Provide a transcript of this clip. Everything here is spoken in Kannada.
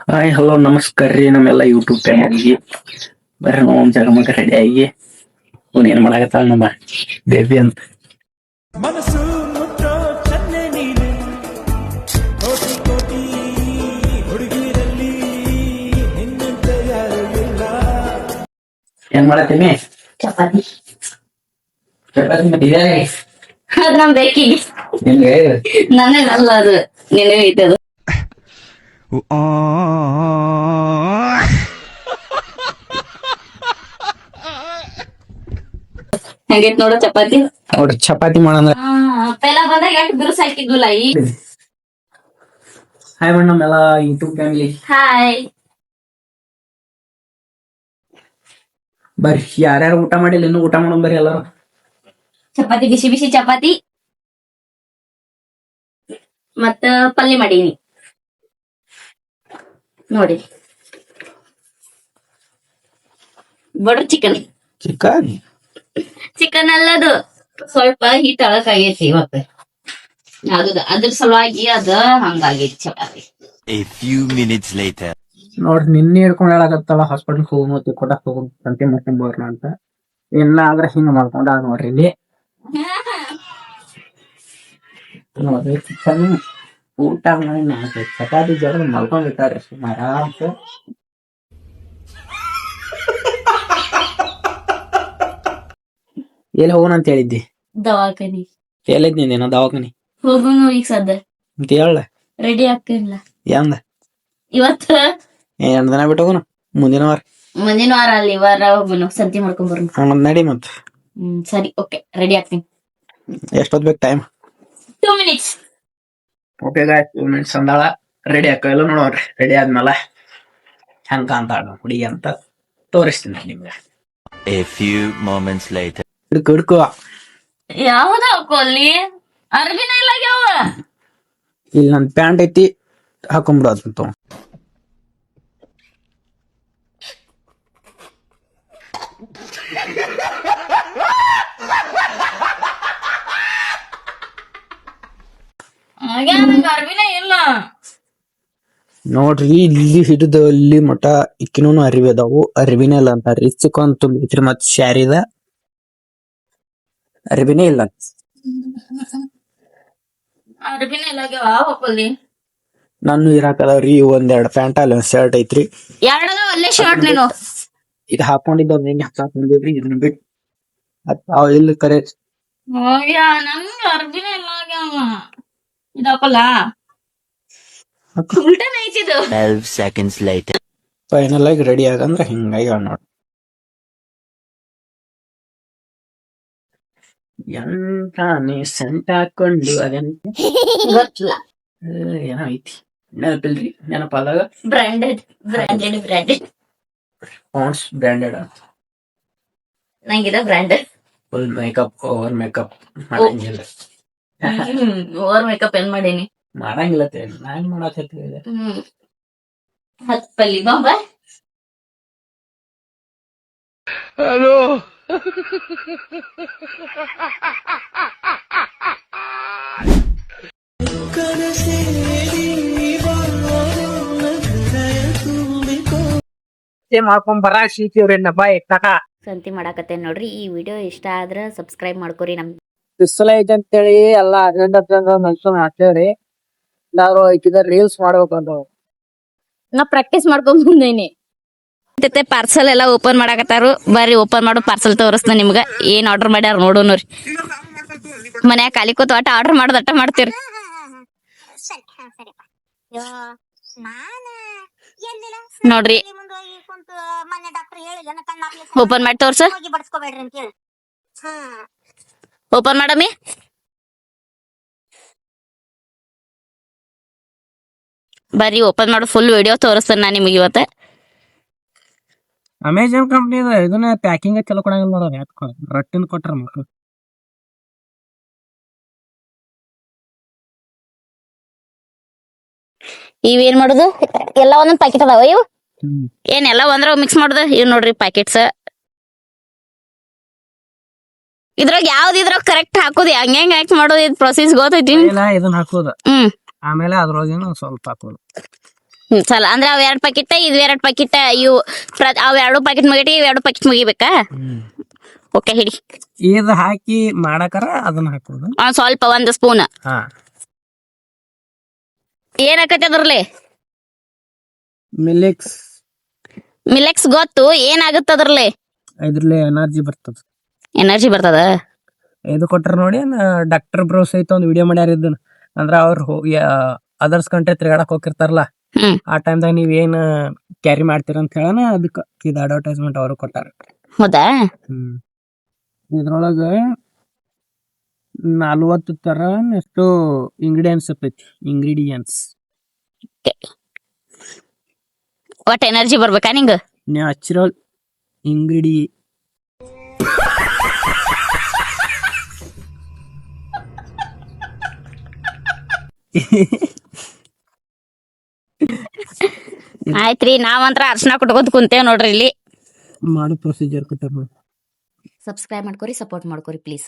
ಹಾಯ್ ಹಲೋ ನಮಸ್ಕಾರ ರೀ ನಮ್ಮೆಲ್ಲ ಯೂಟ್ಯೂಬ್ ಚಾನಲ್ಗೆ ಬರ್ರಿ ನಾವು ಒಂದು ಜಗಮಗ ರೆಡಿ ಆಗಿ ಅವ್ನು ಏನ್ ಮಾಡಾಕತ್ತಾಳ ನಮ್ಮ ಬೇಬಿ ಅಂತ ಮನಸ್ಸು ಮುಟ್ಟೋ ಚನ್ನೆ ನೀನೆ ಕೋಟಿ ಕೋಟಿ ಹುಡುಗಿರಲ್ಲಿ ನಿನ್ನಂತೆ ಯಾರು ಇಲ್ಲ. ಏನ್ ಮಾಡತ್ತೀನಿ ಚಪಾತಿ ಚಪಾತಿ ಮತ್ತೆ ಇದ್ಯಾರೆ ಅದ್ ನಮ್ ಬೇಕಿಗೆ ನಿಮ್ಗೆ ನನಗಲ್ಲ ಅದು ನಿನಗೆ ಐತದು ಹಂಗೈತ್ ನೋಡು ಚಪಾತಿ. ನೋಡ್ರಿ ಚಪಾತಿ ಮಾಡಂದ್ರ ಪೆಲ ಬಂದಾಗ ಎಷ್ಟು ಬಿರುಸ್ ಹಾಕಿದ್ವಲ್ಲ ಈ ಹಾಯ್ ಮೇಡಮ್ ನಮ್ಮೆಲ್ಲ ಯೂಟ್ಯೂಬ್ ಫ್ಯಾಮಿಲಿ ಹಾಯ್ ಬರ್ರಿ ಯಾರ್ಯಾರು ಊಟ ಮಾಡಿಲ್ಲ ಇನ್ನು ಊಟ ಮಾಡೋಣ ಬರ್ರಿ ಎಲ್ಲಾರು ಚಪಾತಿ ಬಿಸಿ ಬಿಸಿ ಚಪಾತಿ ಮತ್ತ ಪಲ್ಯ ಮಾಡೀನಿ ನೋಡಿ. ಬಟರ್ ಚಿಕನ್ ಚಿಕನ್ ಚಿಕನ್ ಅಲ್ಲದು ಸ್ವಲ್ಪ ಹೀಟ್ ಆಗೈತಿ ಇವತ್ತು ಅದ್ರ ಸಲುವಾಗಿ ಅದ ಹಂಗಾಗೈತಿ chapati. A few minutes later. ನೋಡ್ರಿ ನಿನ್ನೆ ಹಿಡ್ಕೊಂಡು ಹೇಳಕತ್ತಾಳ ಹಾಸ್ಪಿಟಲ್ ಹೋಗು ಮತ್ತೆ ಕೊಡಕ್ ಹೋಗು ಸಂತೆ ಮಾಡ್ಕೊಂಡ್ ಬೋರ್ನ ಅಂತ ಎಲ್ಲ ಆದ್ರೆ ಹಿಂಗ ಮಾಡ್ಕೊಂಡ ನೋಡ್ರಿ ಇಲ್ಲಿ ನೋಡ್ರಿ ಚಿಕನ್ ಊಟ ಮಾಡಿ ಚಪಾತಿ ಜೋಳ ಮಲ್ಕೊಂಡಿಟ್ಟಾರೆ ಸುಮಾರ ಅಂತ ಎಲ್ಲಿ ಹೋಗೋಣ ಅಂತ ಹೇಳಿದ್ದಿ ದವಾಖಾನಿ ಎಲ್ಲಿದ್ ನೀನೇನೋ ದವಾಖಾನಿ ಹೋಗುನು ಈಗ ಸದ್ದ ಅಂತ ಹೇಳ ರೆಡಿ ಆಗ್ತಿಲ್ಲ ಎಂದ ಇವತ್ತು 2 ದಿನ ಬಿಟ್ಟು ಹೋಗೋಣ ಮುಂದಿನ ವಾರ ಮುಂದಿನ ವಾರ ಅಲ್ಲಿ ವಾರ ಹೋಗುನು ಸಂತಿ ಮಾಡ್ಕೊಂಡ್ ಬರೋಣ. ಹಂಗ ನಡಿ ಮತ್ ಸರಿ ಓಕೆ ರೆಡಿ ಆಗ್ತೀನಿ. ಎಷ್ಟೊತ್ ಬೇಕು time 2 minutes. Okay guys 2 minutes ಅಂದಾಳ ರೆಡಿ ಹಾಕಲ್ಲ ನೋಡೋಣ್ರಿ ರೆಡಿ ಆದ್ಮೇಲೆ ಹೆಂಗ ಅಂತಾಳ ಹುಡುಗಿ ಅಂತ ತೋರಿಸ್ತೀನಿ ನಿಮ್ಗೆ. A few moments later. ಹಿಡ್ಕೊ ಯಾವ್ದು ಹಾಕೋಲ್ಲಿ ಅರ್ಬಿನ ಇಲ್ಲ ಯಾವ ಇಲ್ಲಿ ನನ್ ಪ್ಯಾಂಟ್ ಐತಿ ಹಾಕೊಂಡ್ಬಿಡೋದಂತ ಅರ್ಬಿನ ಇಲ್ಲ ನೋಡ್ರಿ ಇಲ್ಲಿ ಹಿಡಿದು ಅಲ್ಲಿ ಮಠ ಇಕ್ಕಿನೂ ಅರಿವಿ ಅದಾವು ಅರಿವಿನೇ ಇಲ್ಲ ಅಂತ ರಿಸ್ಕೊಂತ ಐತ್ರಿ ಮತ್ ಶಾರಿದ ಅರಿವಿನೇ ಇಲ್ಲ ಅರ್ಬಿನ ಇಲ್ಲ ಹಾಕೊಳ್ಳಿ ನಾನು ಇರಾಕದವ್ರಿ 1-2 ಪ್ಯಾಂಟ್ ಅಲ್ಲಿ 1 ಶರ್ಟ್ ಐತ್ರಿ ಎರಡದ ಒಳ್ಳೆ ಶರ್ಟ್ ನೀನು ಇದು ಹಾಕೊಂಡಿದ್ದ ಹೆಂಗೆ ಹಾಕೊಂಡಿದ್ರಿ ಇದನ್ನ ಬಿಟ್ಟು ಅವ್ ಇಲ್ಲಿ ಕರೆ ನಂಗೆ ಅರ್ಬಿನ ಇಲ್ಲ ಇದು ಹಾಕಲ್ಲ ಉಲ್ಟನ್ ಐತಿದು 12 seconds later. ಫೈನಲ್ ಆಗಿ ರೆಡಿ ಆಗಂದ್ರ ಹಿಂಗಾಗಿ ನೋಡಿ ಎಂತಾನೆ ಸೆಂಟ್ ಹಾಕೊಂಡು ಅದೇಂತ ಗೊತ್ತಿಲ್ಲ ಏನೋ ಐತಿ ನೆನಪಿಲ್ರಿ ನೆನಪಾದಾಗ branded branded branded Pond's branded ಅಂತ ನಂಗಿದ branded full makeup over makeup ಮಾಡಂಗಿಲ್ಲ ಓವರ್ ಮೇಕಪ್ ಏನ್ ಮಾಡೀನಿ ಮಾಡಂಗಿಲ್ಲ ನಾನ್ ಮಾಡತ್ತೆ ಹತ್ತಲ್ಲಿ ಬಾಂಬಾ ಹಲೋ ಮಾಡ್ಕೊಂಡ್ ಬರ ಶೀತಿವ್ರೇನಪ್ಪ ಎಕ್ಕಾಟ ಸಂತಿ ಮಾಡಾಕತ್ತೇನ್ ನೋಡ್ರಿ. ಈ ವಿಡಿಯೋ ಇಷ್ಟ ಆದ್ರ ಸಬ್ಸ್ಕ್ರೈಬ್ ಮಾಡ್ಕೊರಿ. ನಮ್ ಬಿಸಿಲ ಐತೆ ಅಂತೇಳಿ ಎಲ್ಲಾ ಅಜೆಂಡಾ ಮನ್ಸೂನ್ ಹಾಕ್ತೇವ್ರಿ ನಾವು ಈಕಿದ ರೀಲ್ಸ್ ಮಾಡ್ಬೇಕಂತ ನಾ ಪ್ರಾಕ್ಟೀಸ್ ಮಾಡ್ಕೊಂಡ್ ಬಂದೇನಿ. ಪಾರ್ಸಲ್ ಎಲ್ಲ ಓಪನ್ ಮಾಡಾಕತ್ತಾರು ಬರ್ರಿ ಓಪನ್ ಮಾಡೋ ಪಾರ್ಸಲ್ ತೋರಿಸ್ನ ನಿಮ್ಗ ಏನ್ ಆರ್ಡರ್ ಮಾಡ್ಯಾರ ನೋಡೋಣ್ರಿ. ಮನ್ಯಾಗ ಖಾಲಿ ಕೂತ್ ಒಟ್ಟ ಆರ್ಡರ್ ಮಾಡೋದ್ ಅಟ್ಟ ಮಾಡ್ತೀರಿ. ನೋಡ್ರಿ ಓಪನ್ ಮಾಡಿ ತೋರ್ಸ ಓಪನ್ ಮಾಡಮ್ಮಿ. ಬರ್ರಿ ಓಪನ್ ಮಾಡೋ ಫುಲ್ ವಿಡಿಯೋ ತೋರಿಸ್ತೇನೆ ನಾ ನಿಮಗೆ ಇವತ್ತ. ಅಮೆಜಾನ್ ಕಂಪ್ನಿ ಇದನ್ನ ಪ್ಯಾಕಿಂಗ್ ಚಲೋ ಕೊಡಂಗಿಲ್ಲ ನೋಡ ರಟ್ಟಿನ ಕೊಟ್ರ ಮಕ್ಳು ಇವೇನ್ ಮಾಡುದು ಎಲ್ಲ ಒಂದೊಂದ್ ಪ್ಯಾಕೆಟ್ ಅದಾವ ಇವು ಏನೆಲ್ಲ ಒಂದ್ರ ಮಿಕ್ಸ್ ಮಾಡುದು ಇವ್ ನೋಡ್ರಿ ಪ್ಯಾಕೆಟ್ಸ್. ಇದ್ರಾಗ ಯಾವ್ದು ಇದ್ರಾಗ ಕರೆಕ್ಟ್ ಹಾಕೋದು ಹೆಂಗ್ ಆಕ್ಟ್ ಮಾಡೋದು ಇದು ಪ್ರೊಸೆಸ್ ಗೊತ್ತೈತಿ. ಇದನ್ನ ಹಾಕೋದು ಆಮೇಲೆ ಅದ್ರೊಳಗೇನು ಸ್ವಲ್ಪ ಹಾಕೋದು ಚಲ ಅಂದ್ರೆ ಅವ್ 2 ಪ್ಯಾಕೆಟ್ ಇದು 2 ಪ್ಯಾಕೆಟ್ ಇವು ಅವ್ 2 ಪ್ಯಾಕೆಟ್ ಮುಗಿಟಿ ಇವ್ 2 ಪ್ಯಾಕೆಟ್ ಮುಗಿಬೇಕಾ ಓಕೆ ಹಿಡಿ ಇದು ಹಾಕಿ ಮಾಡಕರ ಅದನ್ನ ಹಾಕೋದು. ಸ್ವಲ್ಪ 1 ಸ್ಪೂನ್ ಹಾ ಏನಾಕೈತಿ ಅದ್ರಲ್ಲಿ ಮಿಲೆಕ್ಸ್ ಗೊತ್ತು ಏನಾಗುತ್ತೆ ಅದ್ರಲ್ಲಿ ಇದ್ರಲ್ಲಿ ಎನರ್ಜಿ ಬರ್ತದ ಇದು ಕೊಟ್ರ ನೋಡಿ ಡಾಕ್ಟರ್ ಬ್ರೋ ಸಹಿತ ಒಂದು ವಿಡಿಯೋ ಮಾಡ್ಯಾರ ಇದನ್ನ ಅಂದ್ರ ಅವ್ರು ಅದರ್ಸ್ ಕಂಟ್ರಿ ತಿರ್ಗಾಡಕ್ ಹೋಗಿರ್ತಾರಲ್ಲ ಹ್ಮ್ ಆ ಟೈಮ್ದಾಗ ನೀವ್ ಏನ್ ಕ್ಯಾರಿ ಮಾಡ್ತೀರ ಅಂತ ಹೇಳನ ಅದಕ್ಕ ಇದು ಅಡ್ವರ್ಟೈಸ್ಮೆಂಟ್ ಅವರು ಕೊಟ್ಟಾರ. ಹೌದಾ ಇದ್ರೊಳಗ 40 ತರ ಎಷ್ಟು ಇಂಗ್ರೀಡಿಯಂಟ್ಸ್ ಒಟ್ ಎನರ್ಜಿ ಬರ್ಬೇಕಾ ನಿಂಗ ನ್ಯಾಚುರಲ್ ಇಂಗ್ರೀಡಿ ಆಯ್ತ್ರಿ ನಾವಂತ್ರ ಅರ್ಶನ ಕುಟ್ಕೋತ ಕುಂತೇವ್ ನೋಡ್ರಿ ಇಲ್ಲಿ ಮಾಡೋ ಪ್ರೊಸೀಜರ್ ಕೊಟ್ಟಾರ. ಸಬ್ಸ್ಕ್ರೈಬ್ ಮಾಡ್ಕೊರಿ ಸಪೋರ್ಟ್ ಮಾಡ್ಕೊರಿ ಪ್ಲೀಸ್.